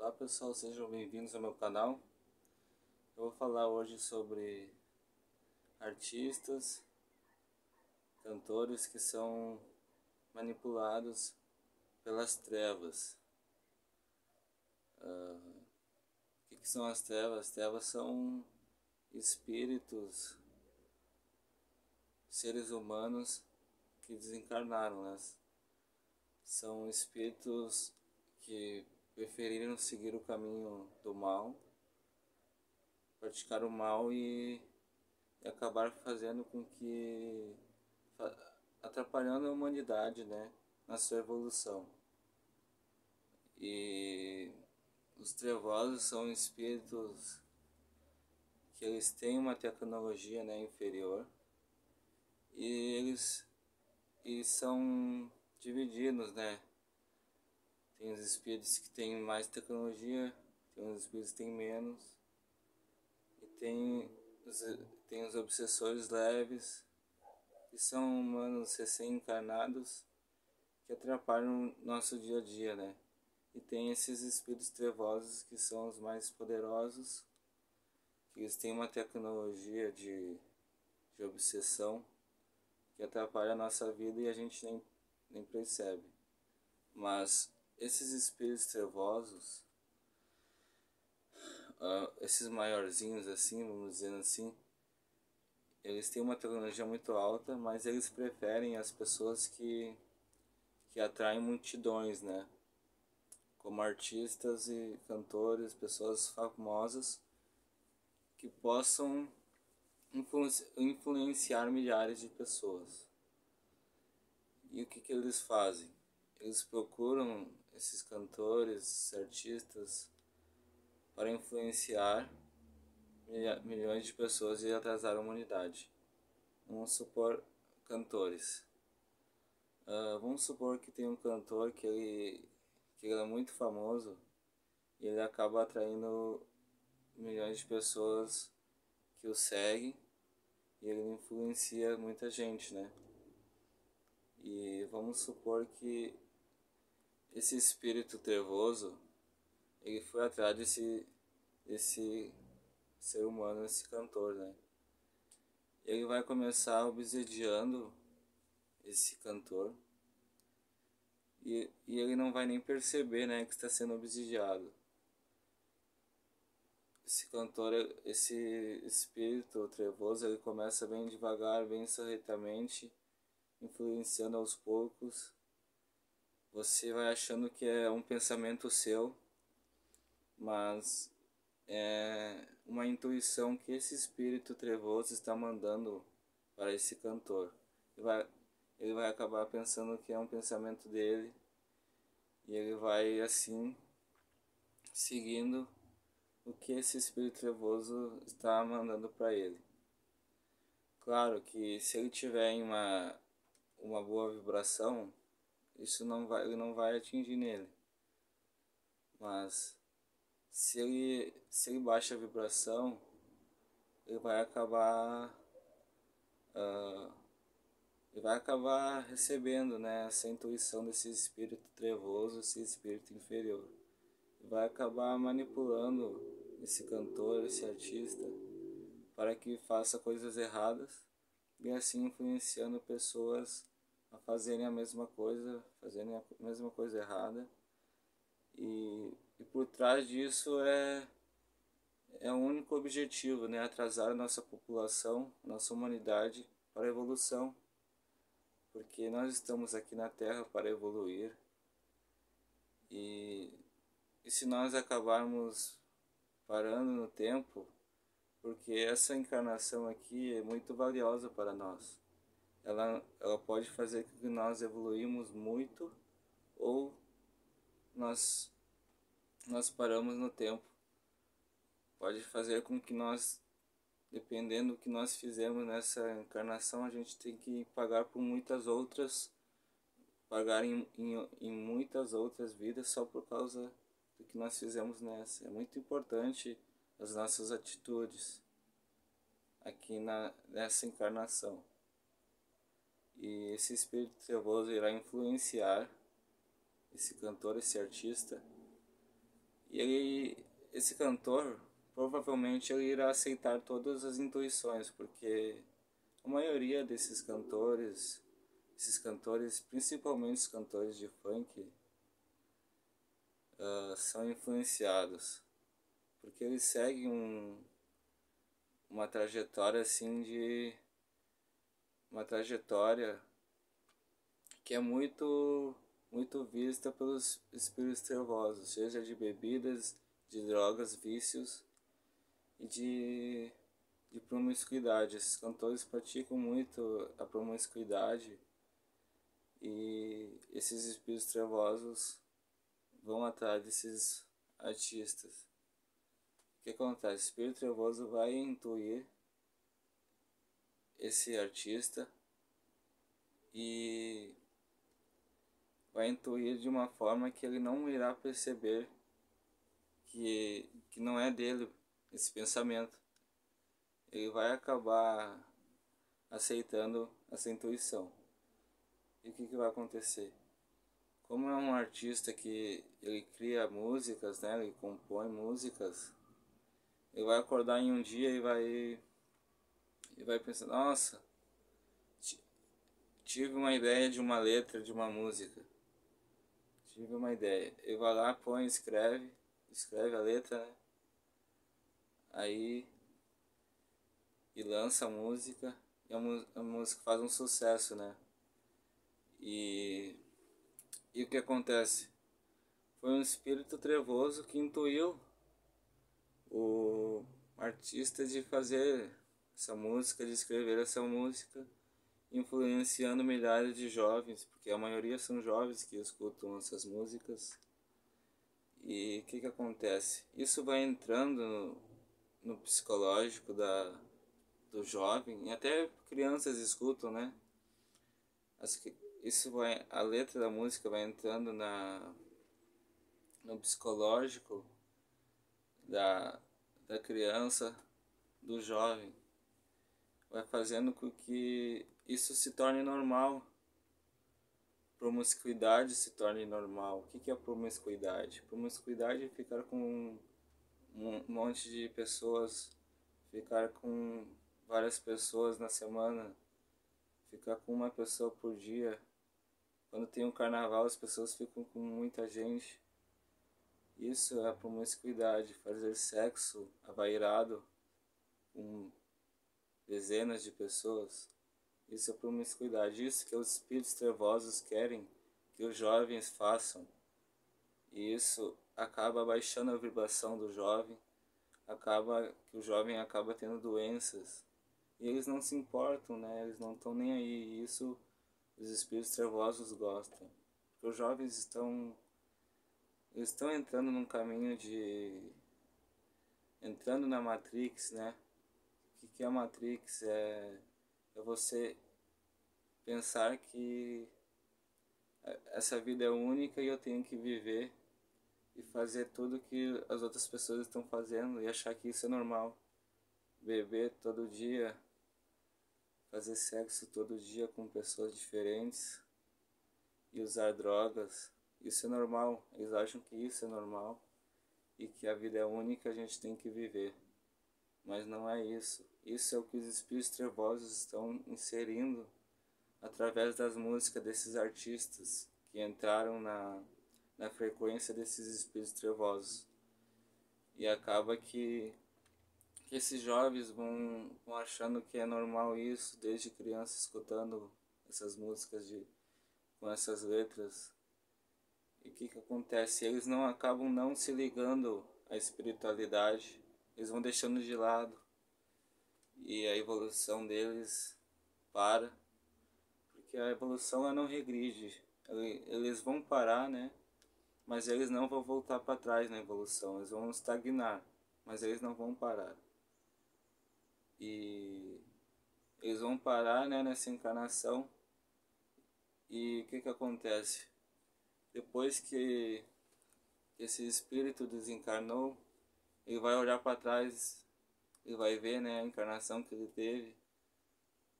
Olá pessoal, sejam bem-vindos ao meu canal. Eu vou falar hoje sobre artistas, cantores que são manipulados pelas trevas. O que são as trevas? As trevas são espíritos, seres humanos que desencarnaram, né? São espíritos que preferiram seguir o caminho do mal, praticar o mal e acabar fazendo com que atrapalhando a humanidade, né, na sua evolução. E os trevosos são espíritos que eles têm uma tecnologia, né, inferior, e são divididos, né? Tem os espíritos que têm mais tecnologia, tem os espíritos que têm menos, e tem os obsessores leves, que são humanos recém-encarnados que atrapalham o nosso dia a dia, né? E tem esses espíritos trevosos que são os mais poderosos, que eles têm uma tecnologia de obsessão que atrapalha a nossa vida e a gente nem percebe. Mas esses espíritos trevosos, esses maiorzinhos assim, vamos dizer assim, eles têm uma tecnologia muito alta, mas eles preferem as pessoas que atraem multidões, né? Como artistas e cantores, pessoas famosas que possam influenciar milhares de pessoas. E o que eles fazem? Eles procuram esses cantores, esses artistas para influenciar milhões de pessoas e atrasar a humanidade. Vamos supor cantores. Vamos supor que tem um cantor que ele é muito famoso e ele acaba atraindo milhões de pessoas que o seguem e ele influencia muita gente, né? E vamos supor que esse espírito trevoso ele foi atrás desse ser humano, esse cantor, né? Ele vai começar obsediando esse cantor e ele não vai nem perceber, né, que está sendo obsidiado. Esse cantor, esse espírito trevoso, ele começa bem devagar, bem sorrateiramente, influenciando aos poucos. Você vai achando que é um pensamento seu, mas é uma intuição que esse espírito trevoso está mandando para esse cantor. Ele vai acabar pensando que é um pensamento dele e ele vai assim seguindo o que esse espírito trevoso está mandando para ele. Claro que se ele tiver em uma boa vibração, ele não vai atingir nele. Mas se ele baixa a vibração, ele vai acabar recebendo, né, essa intuição desse espírito trevoso, esse espírito inferior. Vai acabar manipulando esse cantor, esse artista, para que faça coisas erradas e assim influenciando pessoas a fazerem a mesma coisa, fazerem a mesma coisa errada. E por trás disso é um único objetivo, né? Atrasar a nossa população, nossa humanidade para a evolução. Porque nós estamos aqui na Terra para evoluir. E se nós acabarmos parando no tempo, porque essa encarnação aqui é muito valiosa para nós. Ela pode fazer com que nós evoluímos muito ou nós paramos no tempo. Pode fazer com que nós, dependendo do que nós fizemos nessa encarnação, a gente tem que pagar por muitas outras, pagar em muitas outras vidas só por causa do que nós fizemos nessa. É muito importante as nossas atitudes aqui nessa encarnação. E esse espírito trevoso irá influenciar esse cantor, esse artista, E esse cantor, provavelmente ele irá aceitar todas as intuições, porque a maioria esses cantores, principalmente os cantores de funk, são influenciados, porque eles seguem uma trajetória assim uma trajetória que é muito vista pelos espíritos trevosos, seja de bebidas, de drogas, vícios e de promiscuidade. Esses cantores praticam muito a promiscuidade e esses espíritos trevosos vão atrás desses artistas. O que acontece? O espírito trevoso vai intuir esse artista e vai intuir de uma forma que ele não irá perceber que não é dele esse pensamento. Ele vai acabar aceitando essa intuição. E o que vai acontecer? Como é um artista que ele cria músicas, né? Ele compõe músicas, ele vai acordar em um dia e vai pensar, nossa, tive uma ideia de uma letra de uma música. Tive uma ideia. Ele vai lá, põe, escreve a letra, né? Aí e lança a música e a música faz um sucesso, né? E o que acontece? Foi um espírito trevoso que intuiu o artista de fazer essa música, de escrever essa música, influenciando milhares de jovens, porque a maioria são jovens que escutam essas músicas. E o que acontece? Isso vai entrando no psicológico do jovem, e até crianças escutam, né? A letra da música vai entrando no psicológico da criança, do jovem, vai fazendo com que isso se torne normal. Promiscuidade se torne normal. O que é promiscuidade? Promiscuidade é ficar com um monte de pessoas, ficar com várias pessoas na semana, ficar com uma pessoa por dia. Quando tem um carnaval, as pessoas ficam com muita gente. Isso é a promiscuidade, fazer sexo avairado com dezenas de pessoas. Isso é promiscuidade. Isso que os espíritos trevosos querem que os jovens façam. E isso acaba baixando a vibração do jovem, acaba que o jovem acaba tendo doenças. E eles não se importam, né? Eles não estão nem aí. E isso os espíritos trevosos gostam. Porque os jovens estão entrando num caminho entrando na Matrix, né? O que é a Matrix? É você pensar que essa vida é única e eu tenho que viver e fazer tudo que as outras pessoas estão fazendo e achar que isso é normal. Beber todo dia, fazer sexo todo dia com pessoas diferentes e usar drogas. Isso é normal. Eles acham que isso é normal e que a vida é única, a gente tem que viver. Mas não é isso. Isso é o que os espíritos trevosos estão inserindo através das músicas desses artistas que entraram na frequência desses espíritos trevosos. E acaba que esses jovens vão achando que é normal isso, desde criança escutando essas músicas com essas letras. E o que acontece? Eles não acabam não se ligando à espiritualidade, eles vão deixando de lado. E a evolução deles para, porque a evolução ela não regride. Eles vão parar, né? Mas eles não vão voltar para trás na evolução, eles vão estagnar, mas eles não vão parar. E eles vão parar, né, nessa encarnação. E o que acontece? Depois que esse espírito desencarnou, ele vai olhar para trás, ele vai ver, né, a encarnação que ele teve.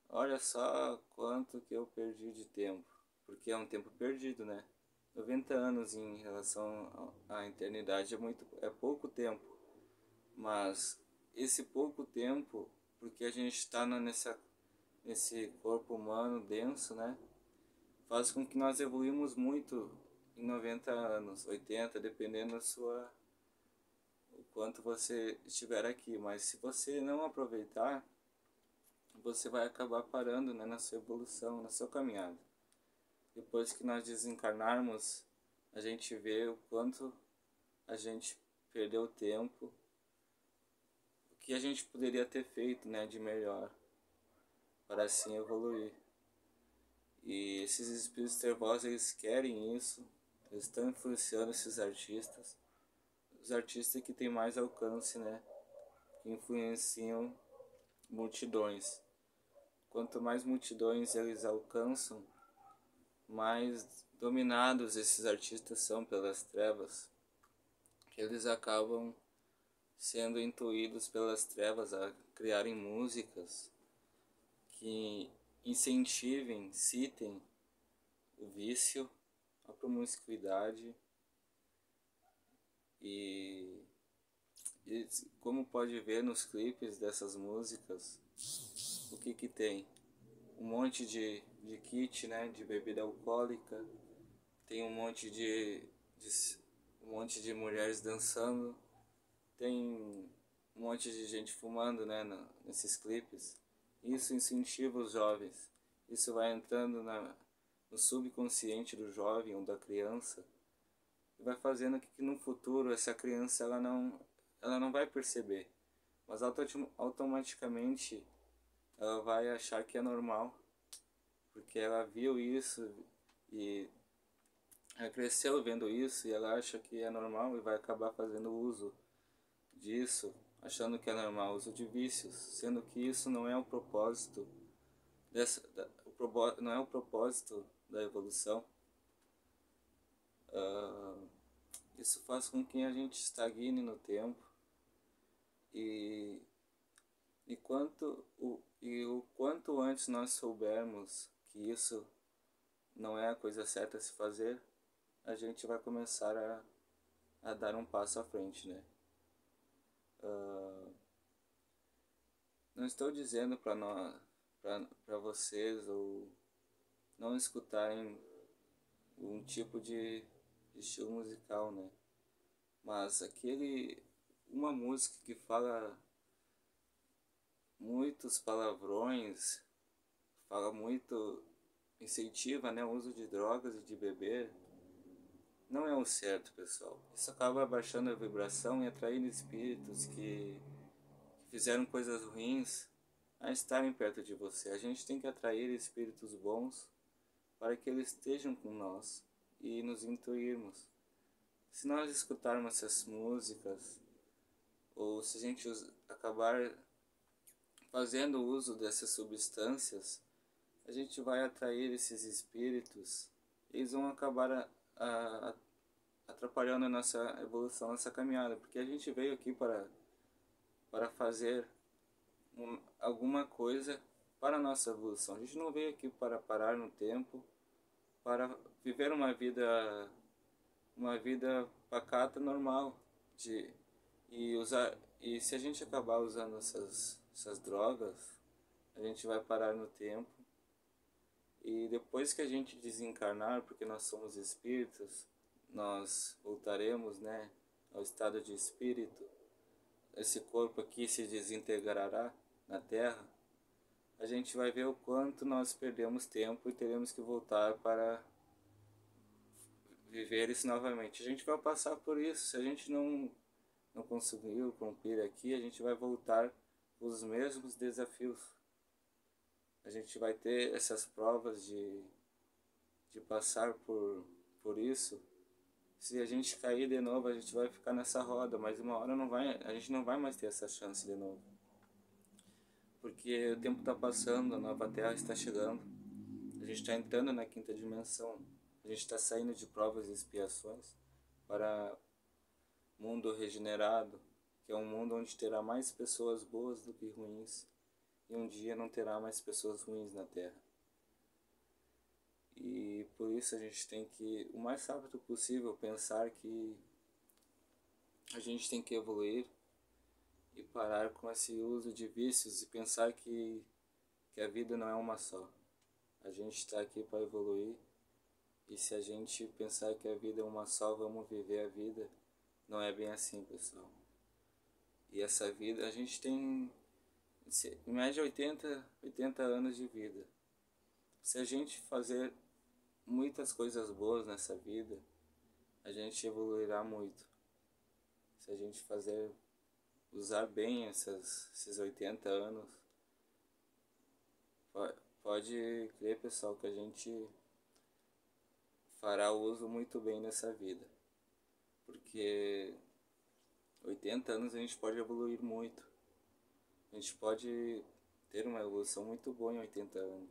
Olha só quanto que eu perdi de tempo, porque é um tempo perdido, né? 90 anos em relação à eternidade é pouco tempo, mas esse pouco tempo, porque a gente está nesse corpo humano denso, né, faz com que nós evoluímos muito em 90 anos, 80, dependendo o quanto você estiver aqui. Mas se você não aproveitar, você vai acabar parando, né, na sua evolução, na sua caminhada. Depois que nós desencarnarmos, a gente vê o quanto a gente perdeu tempo, o que a gente poderia ter feito, né, de melhor, para assim evoluir. E esses espíritos nervosos, eles querem isso, eles estão influenciando esses artistas, os artistas que têm mais alcance, né, que influenciam multidões. Quanto mais multidões eles alcançam, mais dominados esses artistas são pelas trevas, que eles acabam sendo intuídos pelas trevas a criarem músicas que incentivem, citem o vício, a promiscuidade e, e como pode ver nos clipes dessas músicas, o que tem? Um monte de kit, né, de bebida alcoólica, tem de um monte de mulheres dançando, tem um monte de gente fumando, né, nesses clipes. Isso incentiva os jovens. Isso vai entrando no subconsciente do jovem ou da criança e vai fazendo que no futuro essa criança ela não vai perceber, mas automaticamente ela vai achar que é normal, porque ela viu isso e ela cresceu vendo isso e ela acha que é normal e vai acabar fazendo uso disso, achando que é normal, uso de vícios, sendo que isso não é o propósito não é o propósito da evolução. Isso faz com que a gente estagne no tempo e, o quanto antes nós soubermos que isso não é a coisa certa a se fazer, a gente vai começar a dar um passo à frente, né? Não estou dizendo para vocês ou não escutarem um tipo de estilo musical, né? Mas uma música que fala muitos palavrões, fala muito, incentiva, né, o uso de drogas e de beber, não é o certo, pessoal. Isso acaba abaixando a vibração e atraindo espíritos que fizeram coisas ruins a estarem perto de você. A gente tem que atrair espíritos bons para que eles estejam com nós e nos intuirmos. Se nós escutarmos essas músicas, ou se a gente acabar fazendo uso dessas substâncias, a gente vai atrair esses espíritos. Eles vão acabar atrapalhando a nossa evolução, nossa caminhada, porque a gente veio aqui para fazer alguma coisa para a nossa evolução. A gente não veio aqui para parar no tempo, para viver uma vida pacata, normal, e se a gente acabar usando essas drogas, a gente vai parar no tempo. E depois que a gente desencarnar, porque nós somos espíritos, nós voltaremos, né, ao estado de espírito. Esse corpo aqui se desintegrará na Terra. A gente vai ver o quanto nós perdemos tempo e teremos que voltar para viver isso novamente. A gente vai passar por isso. Se a gente não conseguiu cumprir aqui, a gente vai voltar com os mesmos desafios. A gente vai ter essas provas de passar por isso. Se a gente cair de novo, a gente vai ficar nessa roda, mas uma hora a gente não vai mais ter essa chance de novo. Porque o tempo está passando, a nova Terra está chegando. A gente está entrando na quinta dimensão. A gente está saindo de provas e expiações para mundo regenerado, que é um mundo onde terá mais pessoas boas do que ruins. E um dia não terá mais pessoas ruins na Terra. E por isso a gente tem que, o mais rápido possível, pensar que a gente tem que evoluir e parar com esse uso de vícios e pensar que a vida não é uma só. A gente está aqui para evoluir, e se a gente pensar que a vida é uma só, vamos viver a vida, não é bem assim, pessoal. E essa vida, a gente tem em média 80 anos de vida. Se a gente fazer muitas coisas boas nessa vida, a gente evoluirá muito. Se a gente usar bem esses 80 anos, pode crer, pessoal, que a gente fará uso muito bem nessa vida. Porque 80 anos a gente pode evoluir muito. A gente pode ter uma evolução muito boa em 80 anos.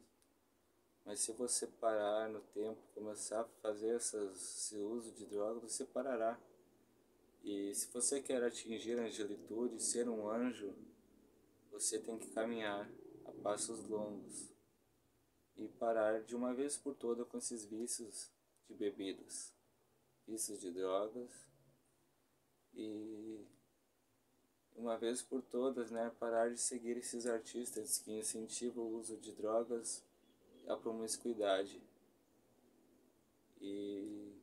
Mas se você parar no tempo, começar a fazer esse uso de drogas, você parará. E se você quer atingir a angelitude, ser um anjo, você tem que caminhar a passos longos e parar de uma vez por todas com esses vícios de bebidas, vícios de drogas, e uma vez por todas, né, parar de seguir esses artistas que incentivam o uso de drogas e a promiscuidade. E,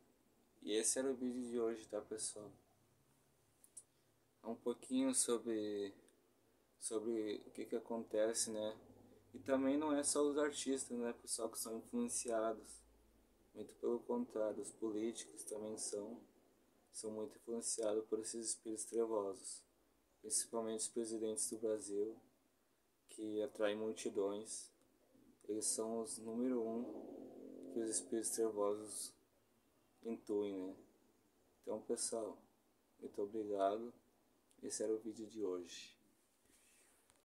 e esse era o vídeo de hoje, tá, pessoal? Um pouquinho sobre o que acontece, né? E também não é só os artistas, né, pessoal, que são influenciados. Muito pelo contrário, os políticos também são muito influenciados por esses espíritos trevosos. Principalmente os presidentes do Brasil, que atraem multidões. Eles são os número um que os espíritos trevosos intuem, né? Então, pessoal, muito obrigado. Esse era o vídeo de hoje.